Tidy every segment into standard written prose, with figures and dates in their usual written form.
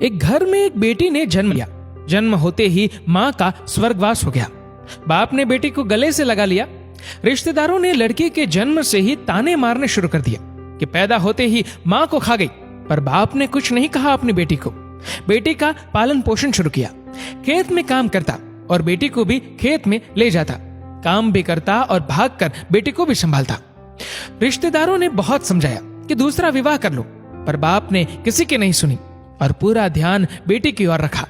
एक घर में एक बेटी ने जन्म लिया। जन्म होते ही माँ का स्वर्गवास हो गया। बाप ने बेटी को गले से लगा लिया। रिश्तेदारों ने लड़की के जन्म से ही ताने मारने शुरू कर दिए कि पैदा होते ही माँ को खा गई, पर बाप ने कुछ नहीं कहा अपनी बेटी को। बेटी का पालन पोषण शुरू किया। खेत में काम करता और बेटी को भी खेत में ले जाता। काम भी करता और भागकर बेटी को भी संभालता। रिश्तेदारों ने बहुत समझाया कि दूसरा विवाह कर लो, पर बाप ने किसी की नहीं सुनी और पूरा ध्यान बेटी की ओर रखा।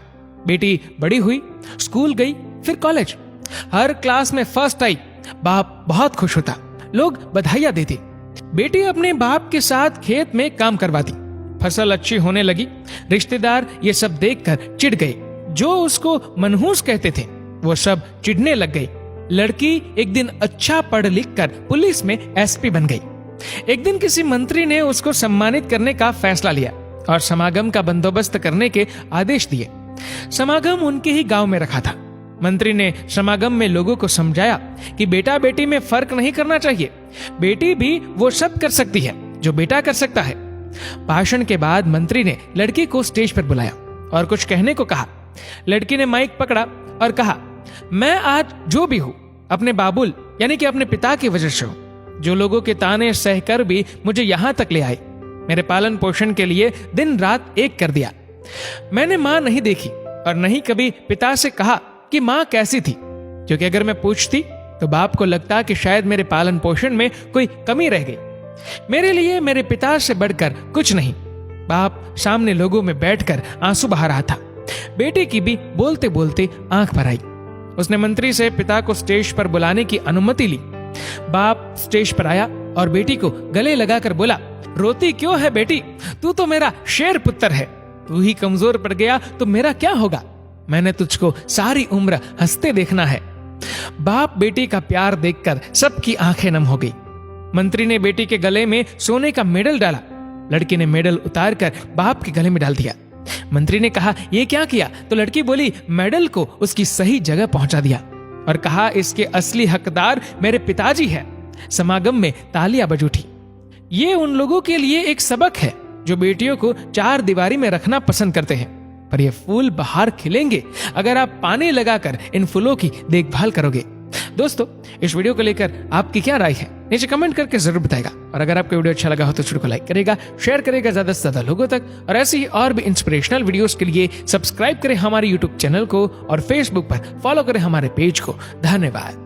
बेटी बड़ी हुई, स्कूल गई, फिर कॉलेज। हर क्लास में फर्स्ट आई। बाप बहुत खुश होता, लोग बधाइयां देते। बेटी अपने बाप के साथ खेत में काम करवाती। फसल अच्छी होने लगी। रिश्तेदार ये सब देखकर चिढ़ गए। जो उसको मनहूस कहते थे वो सब चिढ़ने लग गए। लड़की एक दिन अच्छा पढ़ लिख कर पुलिस में एसपी बन गई। एक दिन किसी मंत्री ने उसको सम्मानित करने का फैसला लिया और समागम का बंदोबस्त करने के आदेश दिए। समागम उनके ही गांव में रखा था। मंत्री ने समागम में लोगों को समझाया कि बेटा बेटी में फर्क नहीं करना चाहिए। बेटी भी वो सब कर सकती है जो बेटा कर सकता है। भाषण के बाद मंत्री ने लड़की को स्टेज पर बुलाया और कुछ कहने को कहा। लड़की ने माइक पकड़ा और कहा, मैं आज जो भी हूं अपने बाबुल यानी कि अपने पिता की वजह से हूं, जो लोगों के ताने सहकर भी मुझे यहां तक ले आए। मेरे पालन पोषण के लिए दिन रात एक कर दिया। मैंने मां नहीं देखी और नहीं कभी पिता से कहा कि मां कैसी थी, क्योंकि अगर मैं पूछती तो बाप को लगता कि शायद मेरे पालन पोषण में कोई कमी रह गई। मेरे लिए मेरे पिता से बढ़कर कुछ नहीं। बाप सामने लोगों में बैठकर आंसू बहा रहा था। बेटी की भी बोलते बोलते आंख भर आई। उसने मंत्री से पिता को स्टेज पर बुलाने की अनुमति ली। बाप स्टेज पर आया और बेटी को गले लगाकर बोला, रोती क्यों है बेटी? तू तो मेरा शेर पुत्र है। तू ही कमजोर पड़ गया तो मेरा क्या होगा? मैंने तुझको सारी उम्र हंसते देखना है। बाप बेटी का प्यार देखकर सबकी आंखें नम हो गई। मंत्री ने बेटी के गले में सोने का मेडल डाला। लड़की ने मेडल उतारकर बाप के गले में डाल दिया। मंत्री ने कहा, ये क्या किया? तो लड़की बोली, मेडल को उसकी सही जगह पहुंचा दिया और कहा, इसके असली हकदार मेरे पिताजी हैं। समागम में तालियां बज उठी। ये उन लोगों के लिए एक सबक है जो बेटियों को चार दीवारी में रखना पसंद करते हैं, पर ये फूल बाहर खिलेंगे अगर आप पानी लगाकर इन फूलों की देखभाल करोगे। दोस्तों, इस वीडियो को लेकर आपकी क्या राय है नीचे कमेंट करके जरूर बताएगा। और अगर आपको वीडियो अच्छा लगा हो तो वीडियो को लाइक करेगा, शेयर करेगा ज्यादा से ज्यादा लोगों तक। और ऐसी ही और भी इंस्पिरेशनल वीडियोस के लिए सब्सक्राइब करें हमारे यूट्यूब चैनल को और फेसबुक पर फॉलो करें हमारे पेज को। धन्यवाद।